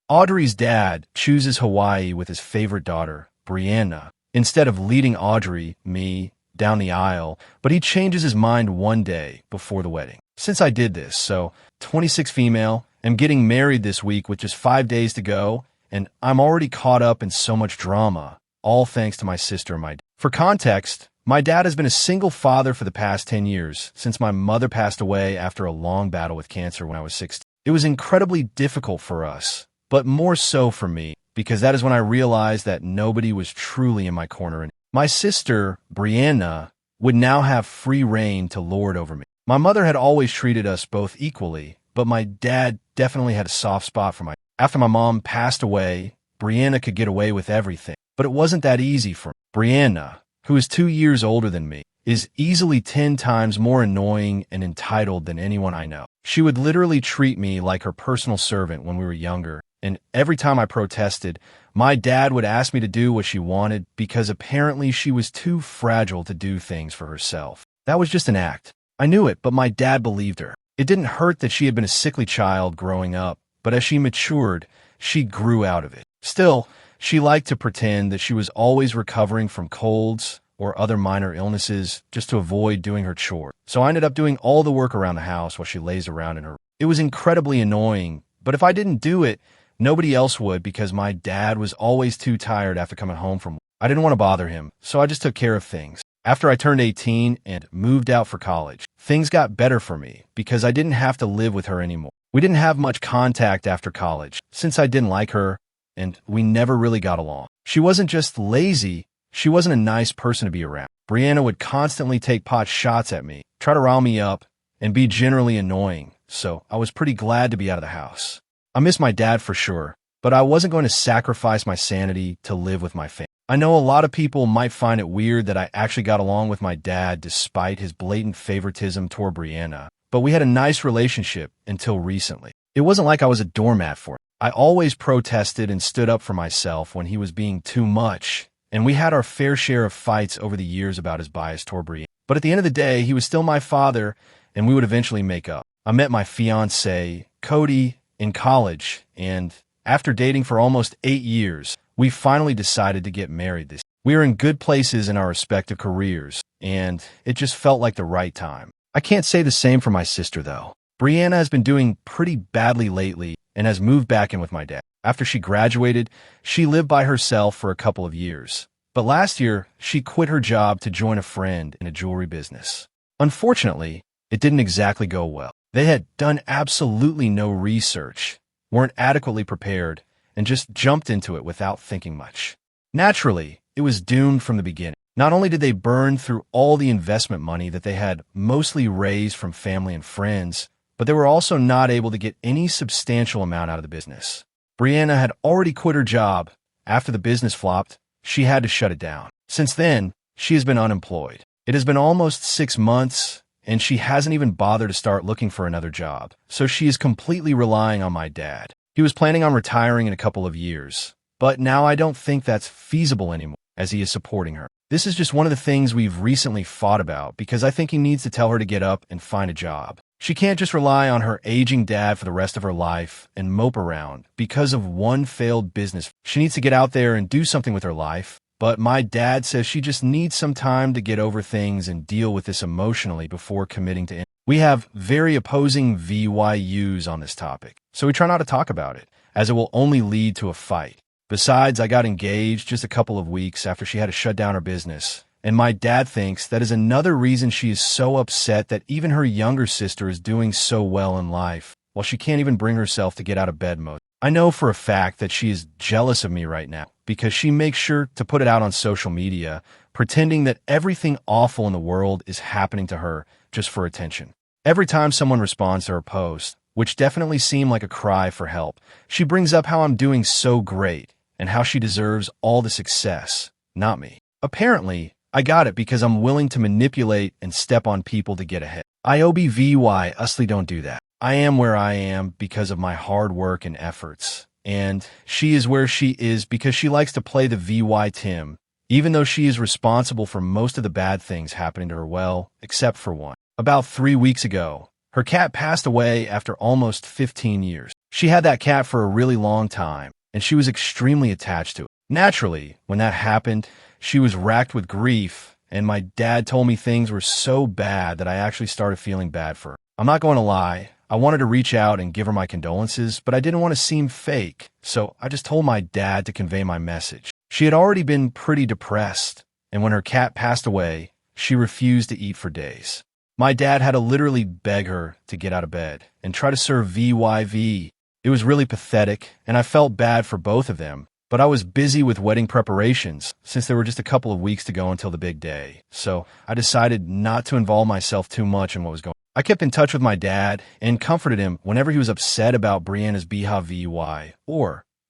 Audrey's dad chooses Hawaii with his favorite daughter, Brianna, instead of leading Audrey, me, down the aisle, but he changes his mind one day before the wedding. Since I did this, so 26 female, am getting married this week with just 5 days to go, and I'm already caught up in so much drama, all thanks to my sister and my dad. For context, my dad has been a single father for the past 10 years, since my mother passed away after a long battle with cancer when I was 16. It was incredibly difficult for us, but more so for me, because that is when I realized that nobody was truly in my corner. My sister, Brianna, would now have free reign to lord over me. My mother had always treated us both equally, but my dad definitely had a soft spot for my. After my mom passed away, Brianna could get away with everything, but it wasn't that easy for me. Brianna, who is 2 years older than me, is easily 10 times more annoying and entitled than anyone I know. She would literally treat me like her personal servant when we were younger, and every time I protested, my dad would ask me to do what she wanted because apparently she was too fragile to do things for herself. That was just an act. I knew it, but my dad believed her. It didn't hurt that she had been a sickly child growing up, but as she matured, she grew out of it. Still, she liked to pretend that she was always recovering from colds or other minor illnesses just to avoid doing her chores. So I ended up doing all the work around the house while she lays around in her room. It was incredibly annoying, but if I didn't do it, nobody else would because my dad was always too tired after coming home from work. I didn't want to bother him, so I just took care of things. After I turned 18 and moved out for college, things got better for me because I didn't have to live with her anymore. We didn't have much contact after college, since I didn't like her, and we never really got along. She wasn't just lazy, she wasn't a nice person to be around. Brianna would constantly take pot shots at me, try to rile me up, and be generally annoying, so I was pretty glad to be out of the house. I miss my dad for sure, but I wasn't going to sacrifice my sanity to live with my family. I know a lot of people might find it weird that I actually got along with my dad despite his blatant favoritism toward Brianna, but we had a nice relationship until recently. It wasn't like I was a doormat for him. I always protested and stood up for myself when he was being too much, and we had our fair share of fights over the years about his bias toward Brianna. But at the end of the day, he was still my father, and we would eventually make up. I met my fiancé, Cody, in college, and after dating for almost 8 years, we finally decided to get married this year. We were in good places in our respective careers, and it just felt like the right time. I can't say the same for my sister, though. Brianna has been doing pretty badly lately and has moved back in with my dad. After she graduated, she lived by herself for a couple of years. But last year, she quit her job to join a friend in a jewelry business. Unfortunately, it didn't exactly go well. They had done absolutely no research, weren't adequately prepared, and just jumped into it without thinking much. Naturally, it was doomed from the beginning. Not only did they burn through all the investment money that they had mostly raised from family and friends, but they were also not able to get any substantial amount out of the business. Brianna had already quit her job. After the business flopped, she had to shut it down. Since then, she has been unemployed. It has been almost 6 months, and she hasn't even bothered to start looking for another job, so she is completely relying on my dad. He was planning on retiring in a couple of years, but now I don't think that's feasible anymore, as he is supporting her. This is just one of the things we've recently fought about, because I think he needs to tell her to get up and find a job. She can't just rely on her aging dad for the rest of her life and mope around because of one failed business. She needs to get out there and do something with her life. But my dad says she just needs some time to get over things and deal with this emotionally before committing to it. We have very opposing VYUs on this topic, so we try not to talk about it, as it will only lead to a fight. Besides, I got engaged just a couple of weeks after she had to shut down her business, and my dad thinks that is another reason she is so upset that even her younger sister is doing so well in life, while she can't even bring herself to get out of bed most. I know for a fact that she is jealous of me right now, because she makes sure to put it out on social media, pretending that everything awful in the world is happening to her just for attention. Every time someone responds to her post, which definitely seem like a cry for help, she brings up how I'm doing so great and how she deserves all the success, not me. Apparently, I got it because I'm willing to manipulate and step on people to get ahead. IOBVY usly don't do that. I am where I am because of my hard work and efforts. And she is where she is because she likes to play the VY Tim, even though she is responsible for most of the bad things happening to her, well, except for one. About 3 weeks ago, her cat passed away after almost 15 years. She had that cat for a really long time, and she was extremely attached to it. Naturally, when that happened, she was racked with grief, and my dad told me things were so bad that I actually started feeling bad for her. I'm not going to lie, I wanted to reach out and give her my condolences, but I didn't want to seem fake, so I just told my dad to convey my message. She had already been pretty depressed, and when her cat passed away, she refused to eat for days. My dad had to literally beg her to get out of bed and try to serve VYV. It was really pathetic, and I felt bad for both of them, but I was busy with wedding preparations since there were just a couple of weeks to go until the big day, so I decided not to involve myself too much in what was going on. I kept in touch with my dad and comforted him whenever he was upset about Brianna's BHVY,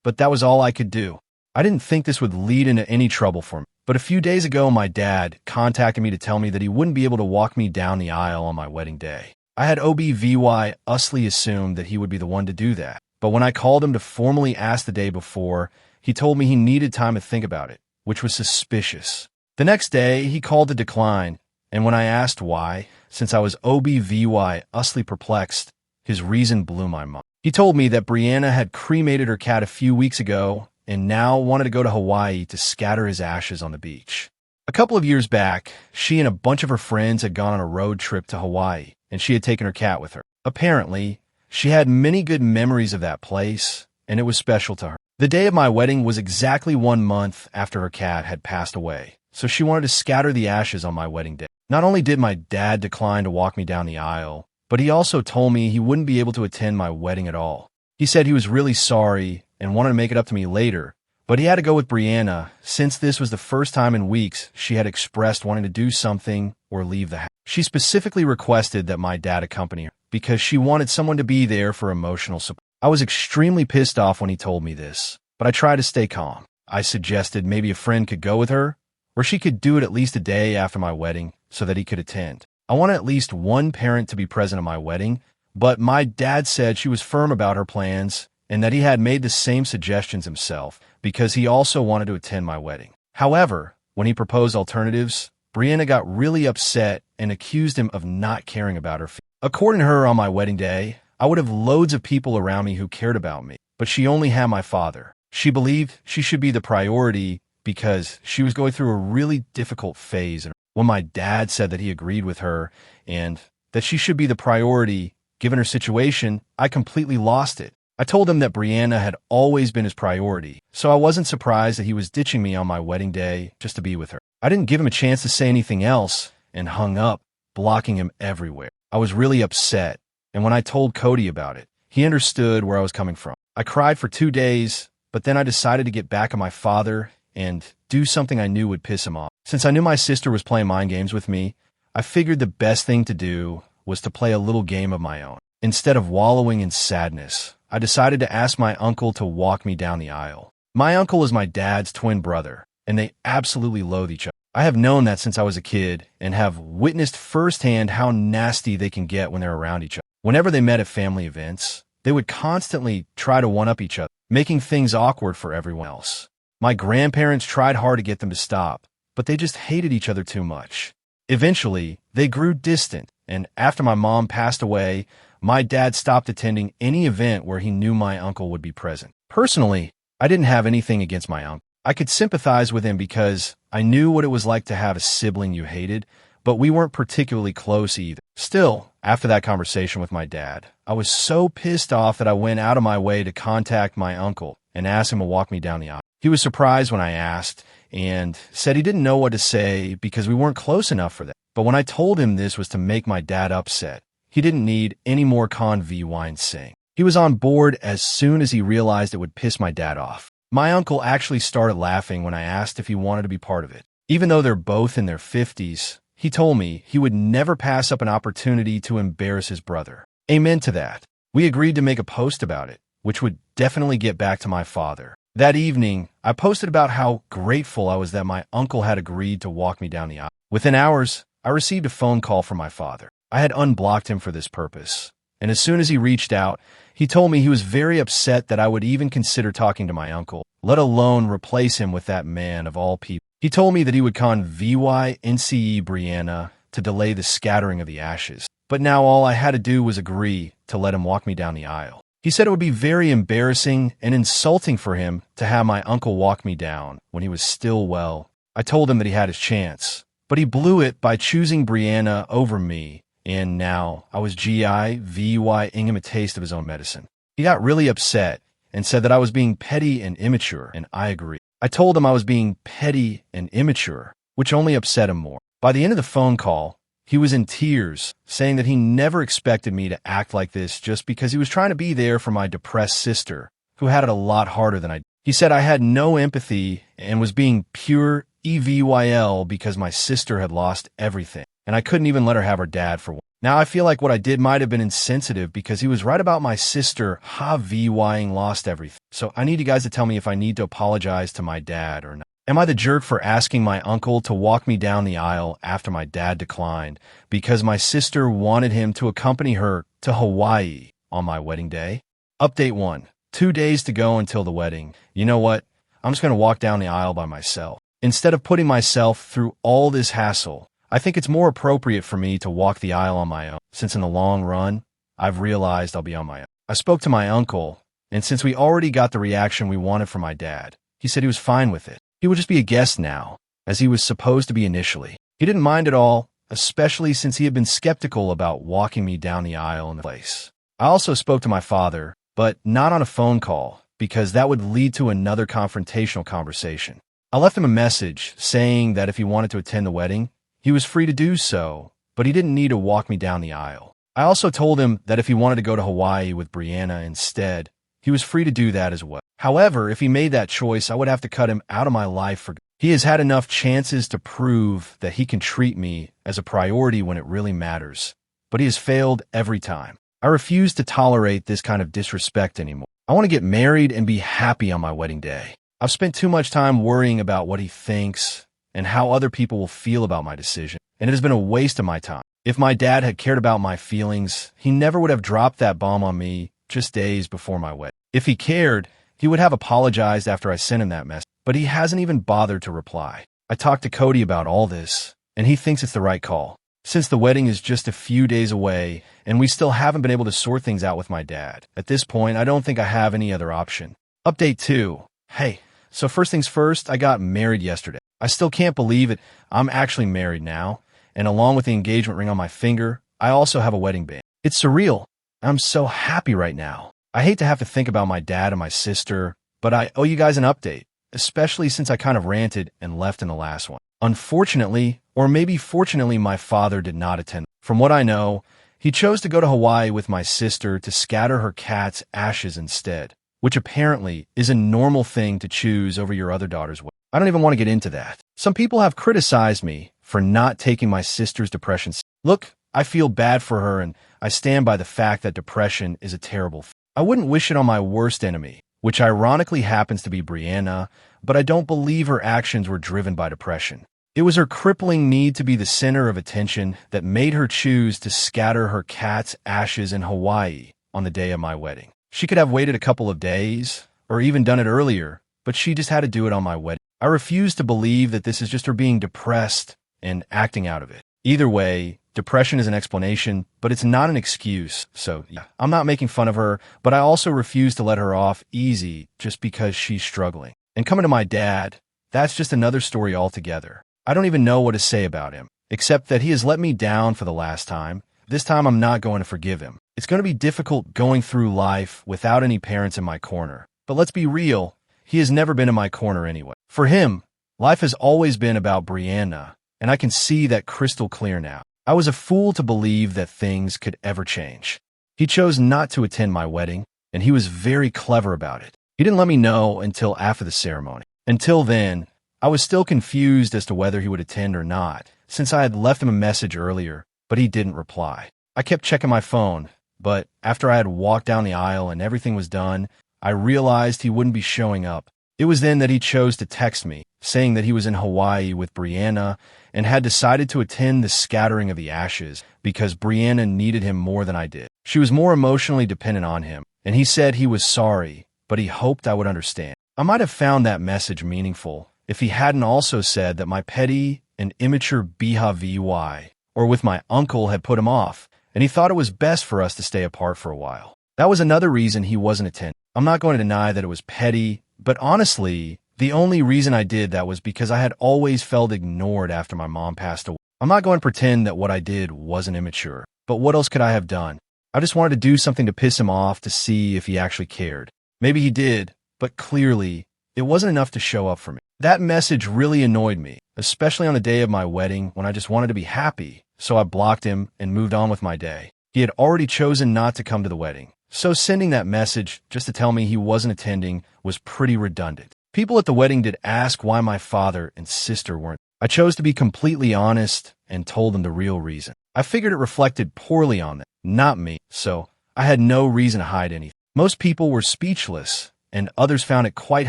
but that was all I could do. I didn't think this would lead into any trouble for me, but a few days ago my dad contacted me to tell me that he wouldn't be able to walk me down the aisle on my wedding day. I had OBVY usly assumed that he would be the one to do that, but when I called him to formally ask the day before, he told me he needed time to think about it, which was suspicious. The next day, he called to decline, and when I asked why, since I was OBVY usly perplexed, his reason blew my mind. He told me that Brianna had cremated her cat a few weeks ago and now wanted to go to Hawaii to scatter his ashes on the beach. A couple of years back, she and a bunch of her friends had gone on a road trip to Hawaii, and she had taken her cat with her. Apparently, she had many good memories of that place, and it was special to her. The day of my wedding was exactly 1 month after her cat had passed away, so she wanted to scatter the ashes on my wedding day. Not only did my dad decline to walk me down the aisle, but he also told me he wouldn't be able to attend my wedding at all. He said he was really sorry and wanted to make it up to me later, but he had to go with Brianna since this was the first time in weeks she had expressed wanting to do something or leave the house. She specifically requested that my dad accompany her because she wanted someone to be there for emotional support. I was extremely pissed off when he told me this, but I tried to stay calm. I suggested maybe a friend could go with her, or she could do it at least a day after my wedding so that he could attend. I wanted at least one parent to be present at my wedding, but my dad said she was firm about her plans and that he had made the same suggestions himself because he also wanted to attend my wedding. However, when he proposed alternatives, Brianna got really upset and accused him of not caring about her. According to her, on my wedding day, I would have loads of people around me who cared about me, but she only had my father. She believed she should be the priority because she was going through a really difficult phase. When my dad said that he agreed with her and that she should be the priority given her situation, I completely lost it. I told him that Brianna had always been his priority, so I wasn't surprised that he was ditching me on my wedding day just to be with her. I didn't give him a chance to say anything else and hung up, blocking him everywhere. I was really upset, and when I told Cody about it, he understood where I was coming from. I cried for 2 days, but then I decided to get back at my father and do something I knew would piss him off. Since I knew my sister was playing mind games with me, I figured the best thing to do was to play a little game of my own. Instead of wallowing in sadness, I decided to ask my uncle to walk me down the aisle. My uncle is my dad's twin brother, and they absolutely loathe each other. I have known that since I was a kid and have witnessed firsthand how nasty they can get when they're around each other. Whenever they met at family events, they would constantly try to one-up each other, making things awkward for everyone else. My grandparents tried hard to get them to stop, but they just hated each other too much. Eventually, they grew distant, and after my mom passed away, my dad stopped attending any event where he knew my uncle would be present. Personally, I didn't have anything against my uncle. I could sympathize with him because I knew what it was like to have a sibling you hated, but we weren't particularly close either. Still, after that conversation with my dad, I was so pissed off that I went out of my way to contact my uncle and ask him to walk me down the aisle. He was surprised when I asked and said he didn't know what to say because we weren't close enough for that. But when I told him this was to make my dad upset, he didn't need any more conv wine sing. He was on board as soon as he realized it would piss my dad off. My uncle actually started laughing when I asked if he wanted to be part of it. Even though they're both in their 50s, he told me he would never pass up an opportunity to embarrass his brother. Amen to that. We agreed to make a post about it, which would definitely get back to my father. That evening, I posted about how grateful I was that my uncle had agreed to walk me down the aisle. Within hours, I received a phone call from my father. I had unblocked him for this purpose, and as soon as he reached out, he told me he was very upset that I would even consider talking to my uncle, let alone replace him with that man of all people. He told me that he would con NCE Brianna to delay the scattering of the ashes, but now all I had to do was agree to let him walk me down the aisle. He said it would be very embarrassing and insulting for him to have my uncle walk me down when he was still well. I told him that he had his chance, but he blew it by choosing Brianna over me, and now I was giving him a taste of his own medicine. He got really upset and said that I was being petty and immature, and I agree. I told him I was being petty and immature, which only upset him more. By the end of the phone call, he was in tears, saying that he never expected me to act like this just because he was trying to be there for my depressed sister, who had it a lot harder than I did. He said I had no empathy and was being pure evil because my sister had lost everything, and I couldn't even let her have her dad for one. Now I feel like what I did might have been insensitive because he was right about my sister having lost everything. So I need you guys to tell me if I need to apologize to my dad or not. Am I the jerk for asking my uncle to walk me down the aisle after my dad declined because my sister wanted him to accompany her to Hawaii on my wedding day? Update 1. 2 days to go until the wedding. You know what? I'm just going to walk down the aisle by myself. Instead of putting myself through all this hassle, I think it's more appropriate for me to walk the aisle on my own, since in the long run, I've realized I'll be on my own. I spoke to my uncle, and since we already got the reaction we wanted from my dad, he said he was fine with it. He would just be a guest now, as he was supposed to be initially. He didn't mind at all, especially since he had been skeptical about walking me down the aisle in the place. I also spoke to my father, but not on a phone call, because that would lead to another confrontational conversation. I left him a message saying that if he wanted to attend the wedding, he was free to do so, but he didn't need to walk me down the aisle. I also told him that if he wanted to go to Hawaii with Brianna instead, he was free to do that as well. However, if he made that choice, I would have to cut him out of my life for good. He has had enough chances to prove that he can treat me as a priority when it really matters, but he has failed every time. I refuse to tolerate this kind of disrespect anymore. I want to get married and be happy on my wedding day. I've spent too much time worrying about what he thinks and how other people will feel about my decision, and it has been a waste of my time. If my dad had cared about my feelings, he never would have dropped that bomb on me just days before my wedding. If he cared, he would have apologized after I sent him that message, but he hasn't even bothered to reply. I talked to Cody about all this, and he thinks it's the right call. Since the wedding is just a few days away, and we still haven't been able to sort things out with my dad, at this point, I don't think I have any other option. Update 2. Hey, so first things first, I got married yesterday. I still can't believe it. I'm actually married now, and along with the engagement ring on my finger, I also have a wedding band. It's surreal. I'm so happy right now. I hate to have to think about my dad and my sister, but I owe you guys an update, especially since I kind of ranted and left in the last one. Unfortunately, or maybe fortunately, my father did not attend. From what I know, he chose to go to Hawaii with my sister to scatter her cat's ashes instead, which apparently is a normal thing to choose over your other daughter's wedding. I don't even want to get into that. Some people have criticized me for not taking my sister's depression. Look, I feel bad for her, and I stand by the fact that depression is a terrible thing. I wouldn't wish it on my worst enemy, which ironically happens to be Brianna, but I don't believe her actions were driven by depression. It was her crippling need to be the center of attention that made her choose to scatter her cat's ashes in Hawaii on the day of my wedding. She could have waited a couple of days, or even done it earlier, but she just had to do it on my wedding. I refuse to believe that this is just her being depressed and acting out of it. Either way, depression is an explanation, but it's not an excuse. So yeah, I'm not making fun of her, but I also refuse to let her off easy just because she's struggling. And coming to my dad, that's just another story altogether. I don't even know what to say about him, except that he has let me down for the last time. This time I'm not going to forgive him. It's going to be difficult going through life without any parents in my corner. But let's be real, he has never been in my corner anyway. For him, life has always been about Brianna, and I can see that crystal clear now. I was a fool to believe that things could ever change. He chose not to attend my wedding, and he was very clever about it. He didn't let me know until after the ceremony. Until then, I was still confused as to whether he would attend or not, since I had left him a message earlier, but he didn't reply. I kept checking my phone, but after I had walked down the aisle and everything was done, I realized he wouldn't be showing up. It was then that he chose to text me, saying that he was in Hawaii with Brianna and had decided to attend the scattering of the ashes because Brianna needed him more than I did. She was more emotionally dependent on him, and he said he was sorry, but he hoped I would understand. I might have found that message meaningful if he hadn't also said that my petty and immature behavior or with my uncle had put him off, and he thought it was best for us to stay apart for a while. That was another reason he wasn't attending. I'm not going to deny that it was petty, but honestly, the only reason I did that was because I had always felt ignored after my mom passed away. I'm not going to pretend that what I did wasn't immature, but what else could I have done? I just wanted to do something to piss him off to see if he actually cared. Maybe he did, but clearly, it wasn't enough to show up for me. That message really annoyed me, especially on the day of my wedding when I just wanted to be happy, so I blocked him and moved on with my day. He had already chosen not to come to the wedding, so sending that message just to tell me he wasn't attending was pretty redundant. People at the wedding did ask why my father and sister weren't. I chose to be completely honest and told them the real reason. I figured it reflected poorly on them, not me, so I had no reason to hide anything. Most people were speechless, and others found it quite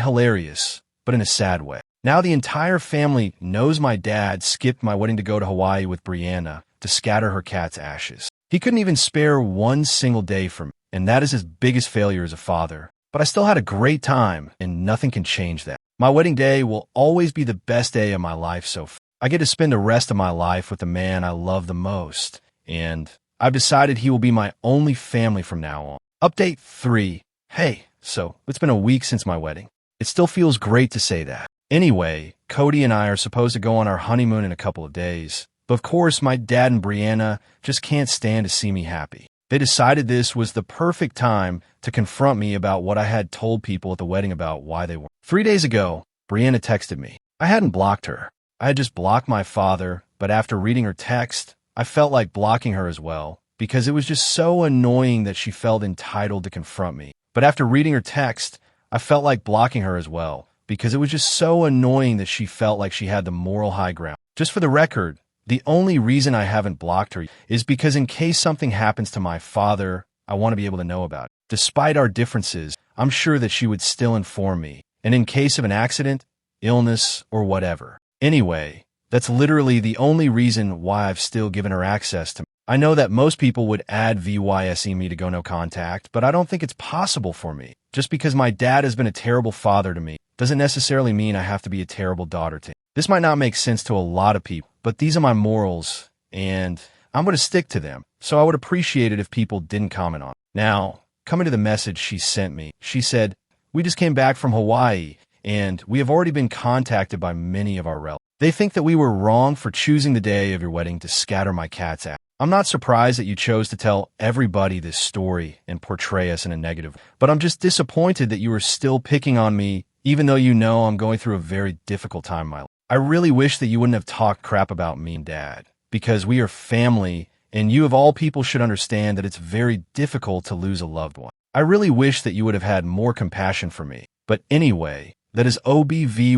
hilarious, but in a sad way. Now the entire family knows my dad skipped my wedding to go to Hawaii with Brianna to scatter her cat's ashes. He couldn't even spare one single day from me, and that is his biggest failure as a father. But I still had a great time, and nothing can change that. My wedding day will always be the best day of my life so far. I get to spend the rest of my life with the man I love the most, and I've decided he will be my only family from now on. Update 3. Hey, so it's been a week since my wedding. It still feels great to say that. Anyway, Cody and I are supposed to go on our honeymoon in a couple of days, but of course my dad and Brianna just can't stand to see me happy. They decided this was the perfect time to confront me about what I had told people at the wedding about why they weren't. 3 days ago, Brianna texted me. I hadn't blocked her. I had just blocked my father, but after reading her text, I felt like blocking her as well, because it was just so annoying that she felt entitled to confront me. But after reading her text, I felt like blocking her as well, because it was just so annoying that she felt like she had the moral high ground. Just for the record, the only reason I haven't blocked her is because in case something happens to my father, I want to be able to know about it. Despite our differences, I'm sure that she would still inform me, and in case of an accident, illness, or whatever. Anyway, that's literally the only reason why I've still given her access to me. I know that most people would add VYSE me to go no contact, but I don't think it's possible for me. Just because my dad has been a terrible father to me doesn't necessarily mean I have to be a terrible daughter to him. This might not make sense to a lot of people, but these are my morals, and I'm going to stick to them, so I would appreciate it if people didn't comment on it. Now, coming to the message she sent me, she said, "We just came back from Hawaii, and we have already been contacted by many of our relatives. They think that we were wrong for choosing the day of your wedding to scatter my cat's ass. I'm not surprised that you chose to tell everybody this story and portray us in a negative way, but I'm just disappointed that you are still picking on me, even though you know I'm going through a very difficult time in my life. I really wish that you wouldn't have talked crap about me and Dad, because we are family, and you of all people should understand that it's very difficult to lose a loved one. I really wish that you would have had more compassion for me, but anyway, that is obviously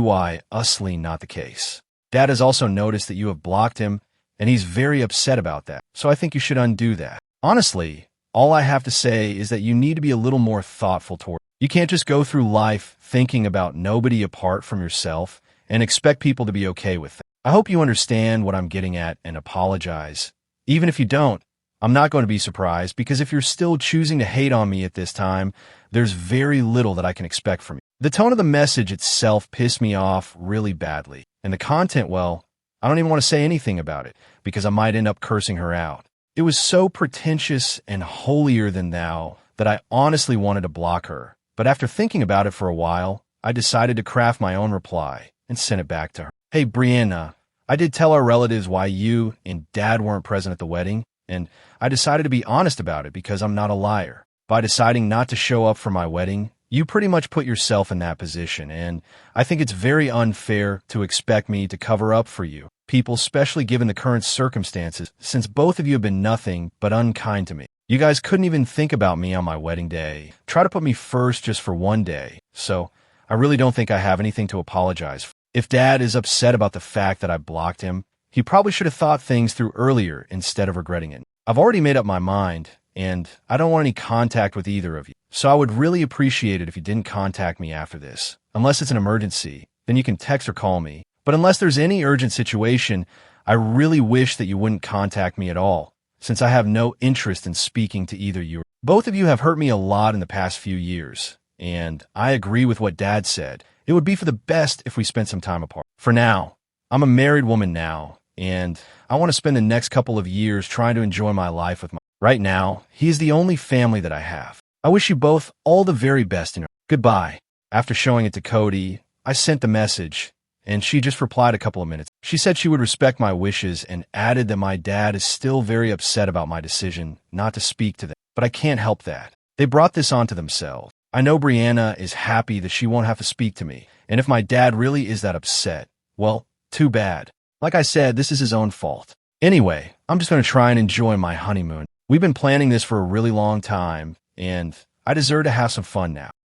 not the case. Dad has also noticed that you have blocked him, and he's very upset about that, so I think you should undo that. Honestly, all I have to say is that you need to be a little more thoughtful toward him. You can't just go through life thinking about nobody apart from yourself and expect people to be okay with that. I hope you understand what I'm getting at and apologize. Even if you don't, I'm not going to be surprised, because if you're still choosing to hate on me at this time, there's very little that I can expect from you." The tone of the message itself pissed me off really badly, and the content, well, I don't even want to say anything about it, because I might end up cursing her out. It was so pretentious and holier than thou that I honestly wanted to block her, but after thinking about it for a while, I decided to craft my own reply and sent it back to her. "Hey, Brianna, I did tell our relatives why you and Dad weren't present at the wedding, and I decided to be honest about it because I'm not a liar. By deciding not to show up for my wedding, you pretty much put yourself in that position, and I think it's very unfair to expect me to cover up for you people, especially given the current circumstances, since both of you have been nothing but unkind to me. You guys couldn't even think about me on my wedding day. Try to put me first just for one day, so I really don't think I have anything to apologize for. If Dad is upset about the fact that I blocked him, he probably should have thought things through earlier instead of regretting it. I've already made up my mind, and I don't want any contact with either of you, so I would really appreciate it if you didn't contact me after this. Unless it's an emergency, then you can text or call me. But unless there's any urgent situation, I really wish that you wouldn't contact me at all, since I have no interest in speaking to either you. Both of you have hurt me a lot in the past few years, and I agree with what Dad said. It would be for the best if we spent some time apart. For now, I'm a married woman now, and I want to spend the next couple of years trying to enjoy my life with my... Right now, he is the only family that I have. I wish you both all the very best in her. Goodbye. After showing it to Cody, I sent the message, and she just replied a couple of minutes. She said she would respect my wishes and added that my dad is still very upset about my decision not to speak to them. But I can't help that. They brought this onto themselves. I know Brianna is happy that she won't have to speak to me, and if my dad really is that upset, well, too bad. Like I said, this is his own fault. Anyway, I'm just going to try and enjoy my honeymoon. We've been planning this for a really long time, and I deserve to have some fun now.